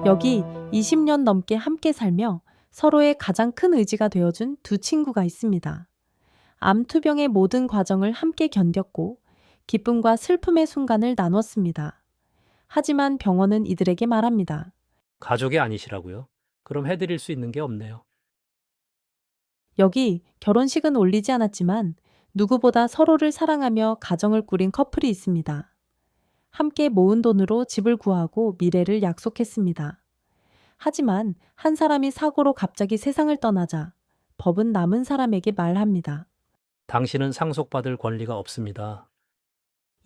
여기 20년 넘게 함께 살며 서로의 가장 큰 의지가 되어준 두 친구가 있습니다. 암투병의 모든 과정을 함께 견뎠고 기쁨과 슬픔의 순간을 나눴습니다. 하지만 병원은 이들에게 말합니다. 가족이 아니시라고요? 그럼 해드릴 수 있는 게 없네요. 여기 결혼식은 올리지 않았지만 누구보다 서로를 사랑하며 가정을 꾸린 커플이 있습니다. 함께 모은 돈으로 집을 구하고 미래를 약속했습니다. 하지만 한 사람이 사고로 갑자기 세상을 떠나자 법은 남은 사람에게 말합니다. 당신은 상속받을 권리가 없습니다.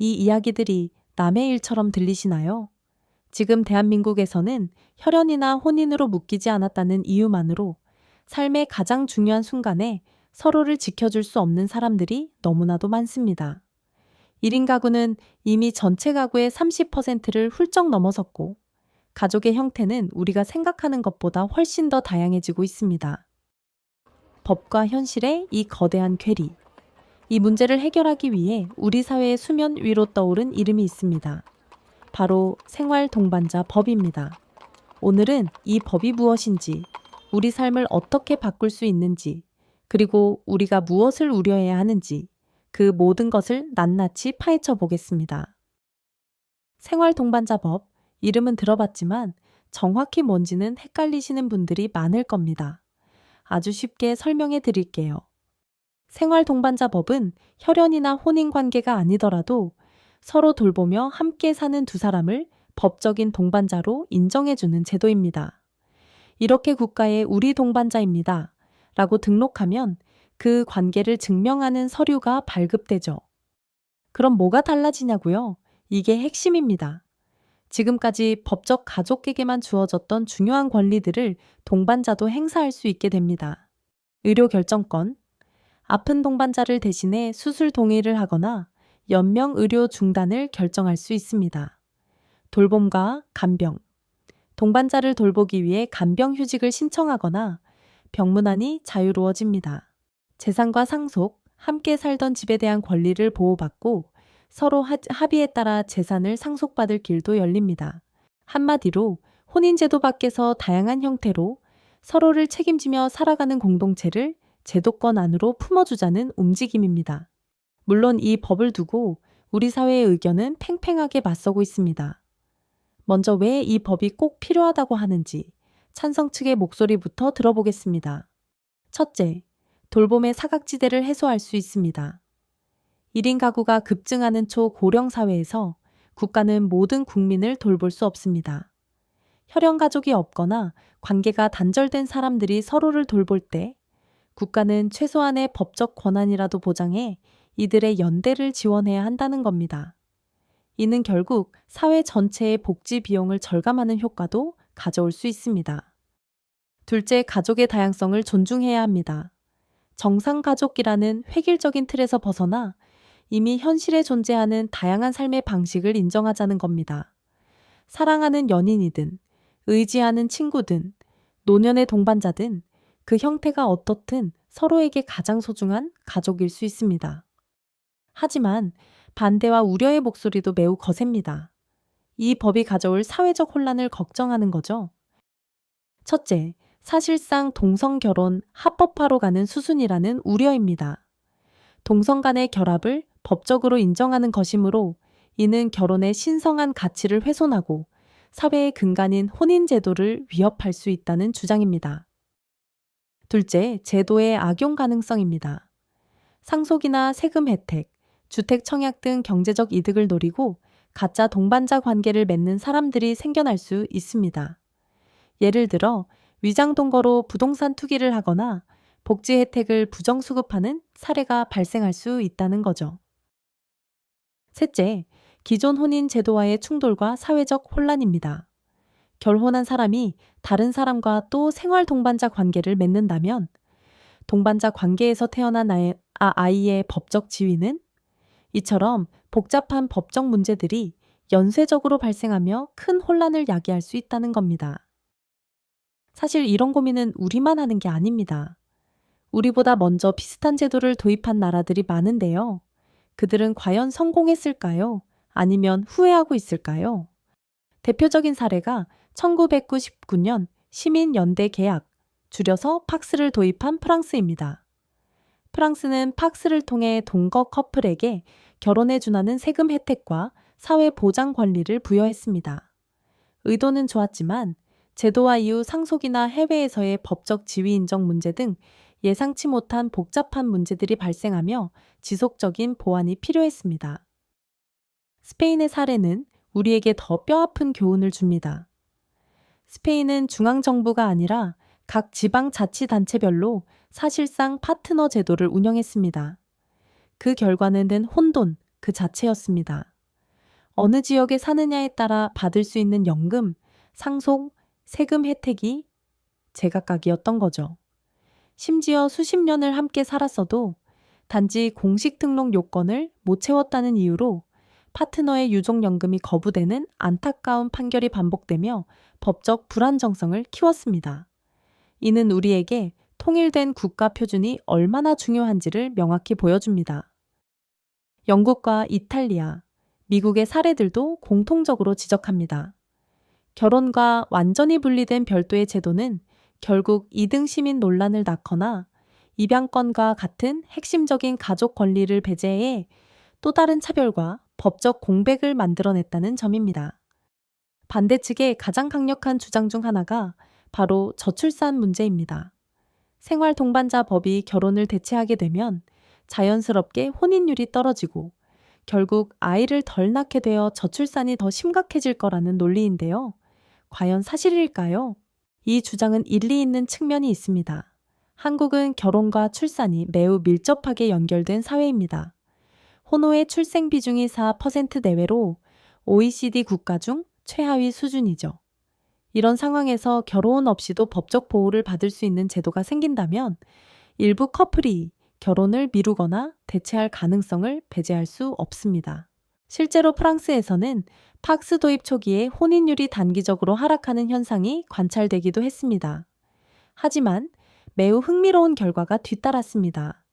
이 이야기들이 남의 일처럼 들리시나요? 지금 대한민국에서는 혈연이나 혼인으로 묶이지 않았다는 이유만으로 삶의 가장 중요한 순간에 서로를 지켜줄 수 없는 사람들이 너무나도 많습니다. 1인 가구는 이미 전체 가구의 30%를 훌쩍 넘어섰고 가족의 형태는 우리가 생각하는 것보다 훨씬 더 다양해지고 있습니다. 법과 현실의 이 거대한 괴리. 이 문제를 해결하기 위해 우리 사회의 수면 위로 떠오른 이름이 있습니다. 바로 생활동반자법입니다. 오늘은 이 법이 무엇인지, 우리 삶을 어떻게 바꿀 수 있는지, 그리고 우리가 무엇을 우려해야 하는지 그 모든 것을 낱낱이 파헤쳐 보겠습니다. 생활동반자법, 이름은 들어봤지만 정확히 뭔지는 헷갈리시는 분들이 많을 겁니다. 아주 쉽게 설명해 드릴게요. 생활동반자법은 혈연이나 혼인관계가 아니더라도 서로 돌보며 함께 사는 두 사람을 법적인 동반자로 인정해주는 제도입니다. 이렇게 국가에 우리 동반자입니다. 라고 등록하면 그 관계를 증명하는 서류가 발급되죠. 그럼 뭐가 달라지냐고요? 이게 핵심입니다. 지금까지 법적 가족에게만 주어졌던 중요한 권리들을 동반자도 행사할 수 있게 됩니다. 의료 결정권, 아픈 동반자를 대신해 수술 동의를 하거나 연명 의료 중단을 결정할 수 있습니다. 돌봄과 간병, 동반자를 돌보기 위해 간병휴직을 신청하거나 병문안이 자유로워집니다. 재산과 상속, 함께 살던 집에 대한 권리를 보호받고 서로 합의에 따라 재산을 상속받을 길도 열립니다. 한마디로 혼인제도 밖에서 다양한 형태로 서로를 책임지며 살아가는 공동체를 제도권 안으로 품어주자는 움직임입니다. 물론 이 법을 두고 우리 사회의 의견은 팽팽하게 맞서고 있습니다. 먼저 왜 이 법이 꼭 필요하다고 하는지 찬성 측의 목소리부터 들어보겠습니다. 첫째, 돌봄의 사각지대를 해소할 수 있습니다. 1인 가구가 급증하는 초고령 사회에서 국가는 모든 국민을 돌볼 수 없습니다. 혈연 가족이 없거나 관계가 단절된 사람들이 서로를 돌볼 때 국가는 최소한의 법적 권한이라도 보장해 이들의 연대를 지원해야 한다는 겁니다. 이는 결국 사회 전체의 복지 비용을 절감하는 효과도 가져올 수 있습니다. 둘째, 가족의 다양성을 존중해야 합니다. 정상 가족이라는 획일적인 틀에서 벗어나 이미 현실에 존재하는 다양한 삶의 방식을 인정하자는 겁니다. 사랑하는 연인이든, 의지하는 친구든, 노년의 동반자든 그 형태가 어떻든 서로에게 가장 소중한 가족일 수 있습니다. 하지만 반대와 우려의 목소리도 매우 거셉니다. 이 법이 가져올 사회적 혼란을 걱정하는 거죠. 첫째, 사실상 동성 결혼 합법화로 가는 수순이라는 우려입니다. 동성 간의 결합을 법적으로 인정하는 것이므로 이는 결혼의 신성한 가치를 훼손하고 사회의 근간인 혼인 제도를 위협할 수 있다는 주장입니다. 둘째, 제도의 악용 가능성입니다. 상속이나 세금 혜택, 주택 청약 등 경제적 이득을 노리고 가짜 동반자 관계를 맺는 사람들이 생겨날 수 있습니다. 예를 들어 위장 동거로 부동산 투기를 하거나 복지 혜택을 부정수급하는 사례가 발생할 수 있다는 거죠. 셋째, 기존 혼인 제도와의 충돌과 사회적 혼란입니다. 결혼한 사람이 다른 사람과 또 생활 동반자 관계를 맺는다면 동반자 관계에서 태어난 아이의 법적 지위는 이처럼 복잡한 법적 문제들이 연쇄적으로 발생하며 큰 혼란을 야기할 수 있다는 겁니다. 사실 이런 고민은 우리만 하는 게 아닙니다. 우리보다 먼저 비슷한 제도를 도입한 나라들이 많은데요. 그들은 과연 성공했을까요? 아니면 후회하고 있을까요? 대표적인 사례가 1999년 시민연대 계약, 줄여서 팍스를 도입한 프랑스입니다. 프랑스는 팍스를 통해 동거 커플에게 결혼에 준하는 세금 혜택과 사회 보장 권리를 부여했습니다. 의도는 좋았지만 제도화 이후 상속이나 해외에서의 법적 지위 인정 문제 등 예상치 못한 복잡한 문제들이 발생하며 지속적인 보완이 필요했습니다. 스페인의 사례는 우리에게 더 뼈아픈 교훈을 줍니다. 스페인은 중앙정부가 아니라 각 지방자치단체별로 사실상 파트너 제도를 운영했습니다. 그 결과는 혼돈 그 자체였습니다. 어느 지역에 사느냐에 따라 받을 수 있는 연금, 상속, 세금 혜택이 제각각이었던 거죠. 심지어 수십 년을 함께 살았어도 단지 공식 등록 요건을 못 채웠다는 이유로 파트너의 유족연금이 거부되는 안타까운 판결이 반복되며 법적 불안정성을 키웠습니다. 이는 우리에게 통일된 국가 표준이 얼마나 중요한지를 명확히 보여줍니다. 영국과 이탈리아, 미국의 사례들도 공통적으로 지적합니다. 결혼과 완전히 분리된 별도의 제도는 결국 이등 시민 논란을 낳거나 입양권과 같은 핵심적인 가족 권리를 배제해 또 다른 차별과 법적 공백을 만들어냈다는 점입니다. 반대 측의 가장 강력한 주장 중 하나가 바로 저출산 문제입니다. 생활 동반자 법이 결혼을 대체하게 되면 자연스럽게 혼인율이 떨어지고 결국 아이를 덜 낳게 되어 저출산이 더 심각해질 거라는 논리인데요. 과연 사실일까요? 이 주장은 일리 있는 측면이 있습니다. 한국은 결혼과 출산이 매우 밀접하게 연결된 사회입니다. 혼호의 출생 비중이 4% 내외로 OECD 국가 중 최하위 수준이죠. 이런 상황에서 결혼 없이도 법적 보호를 받을 수 있는 제도가 생긴다면 일부 커플이 결혼을 미루거나 대체할 가능성을 배제할 수 없습니다. 실제로 프랑스에서는 팍스 도입 초기에 혼인율이 단기적으로 하락하는 현상이 관찰되기도 했습니다. 하지만 매우 흥미로운 결과가 뒤따랐습니다.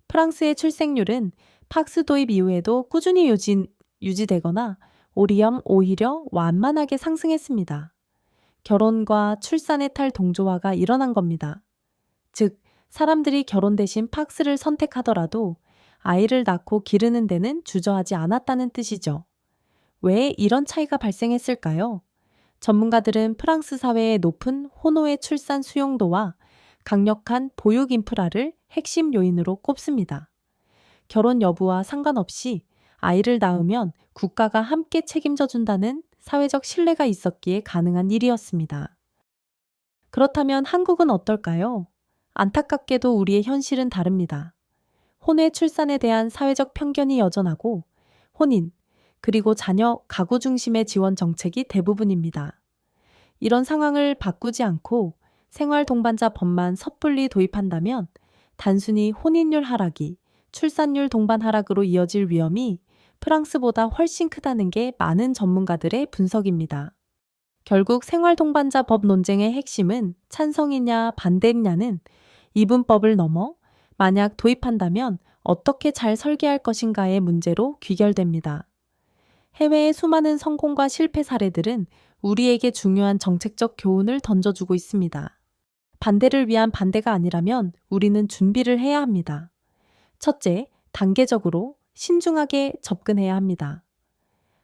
프랑스의 출생률은 팍스 도입 이후에도 꾸준히 유지되거나 오히려 완만하게 상승했습니다. 결혼과 출산의 탈동조화가 일어난 겁니다. 즉, 사람들이 결혼 대신 팍스를 선택하더라도 아이를 낳고 기르는 데는 주저하지 않았다는 뜻이죠. 왜 이런 차이가 발생했을까요? 전문가들은 프랑스 사회의 높은 혼호의 출산 수용도와 강력한 보육 인프라를 핵심 요인으로 꼽습니다. 결혼 여부와 상관없이 아이를 낳으면 국가가 함께 책임져 준다는 사회적 신뢰가 있었기에 가능한 일이었습니다. 그렇다면 한국은 어떨까요? 안타깝게도 우리의 현실은 다릅니다. 혼외 출산에 대한 사회적 편견이 여전하고 혼인, 그리고 자녀 가구 중심의 지원 정책이 대부분입니다. 이런 상황을 바꾸지 않고 생활 동반자 법만 섣불리 도입한다면 단순히 혼인율 하락이 출산율 동반 하락으로 이어질 위험이 프랑스보다 훨씬 크다는 게 많은 전문가들의 분석입니다. 결국 생활 동반자 법 논쟁의 핵심은 찬성이냐 반대냐는 이분법을 넘어 만약 도입한다면 어떻게 잘 설계할 것인가의 문제로 귀결됩니다. 해외의 수많은 성공과 실패 사례들은 우리에게 중요한 정책적 교훈을 던져주고 있습니다. 반대를 위한 반대가 아니라면 우리는 준비를 해야 합니다. 첫째, 단계적으로 신중하게 접근해야 합니다.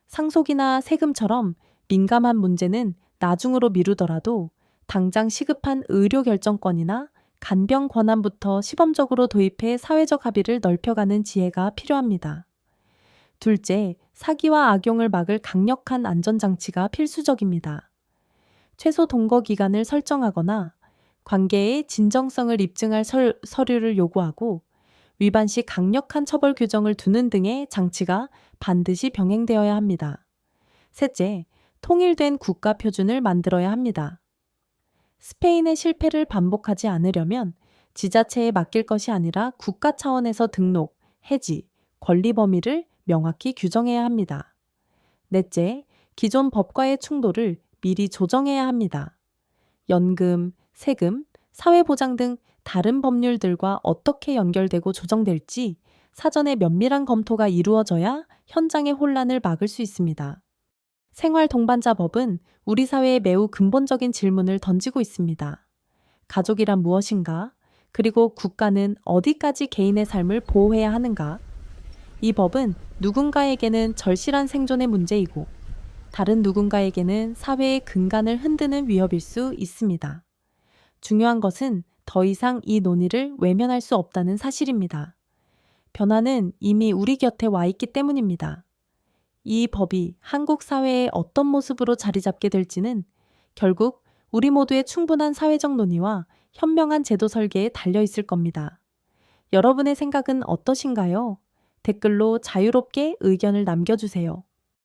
상속이나 세금처럼 민감한 문제는 나중으로 미루더라도 당장 시급한 의료 결정권이나 간병 권한부터 시범적으로 도입해 사회적 합의를 넓혀가는 지혜가 필요합니다. 둘째, 사기와 악용을 막을 강력한 안전장치가 필수적입니다. 최소 동거 기간을 설정하거나 관계의 진정성을 입증할 서류를 요구하고 위반 시 강력한 처벌 규정을 두는 등의 장치가 반드시 병행되어야 합니다. 셋째, 통일된 국가 표준을 만들어야 합니다. 스페인의 실패를 반복하지 않으려면 지자체에 맡길 것이 아니라 국가 차원에서 등록, 해지, 권리 범위를 명확히 규정해야 합니다. 넷째, 기존 법과의 충돌을 미리 조정해야 합니다. 연금, 세금, 사회보장 등 다른 법률들과 어떻게 연결되고 조정될지 사전에 면밀한 검토가 이루어져야 현장의 혼란을 막을 수 있습니다. 생활 동반자법은 우리 사회에 매우 근본적인 질문을 던지고 있습니다. 가족이란 무엇인가? 그리고 국가는 어디까지 개인의 삶을 보호해야 하는가? 이 법은 누군가에게는 절실한 생존의 문제이고 다른 누군가에게는 사회의 근간을 흔드는 위협일 수 있습니다. 중요한 것은 더 이상 이 논의를 외면할 수 없다는 사실입니다. 변화는 이미 우리 곁에 와 있기 때문입니다. 이 법이 한국 사회의 어떤 모습으로 자리 잡게 될지는 결국 우리 모두의 충분한 사회적 논의와 현명한 제도 설계에 달려 있을 겁니다. 여러분의 생각은 어떠신가요? 댓글로 자유롭게 의견을 남겨주세요.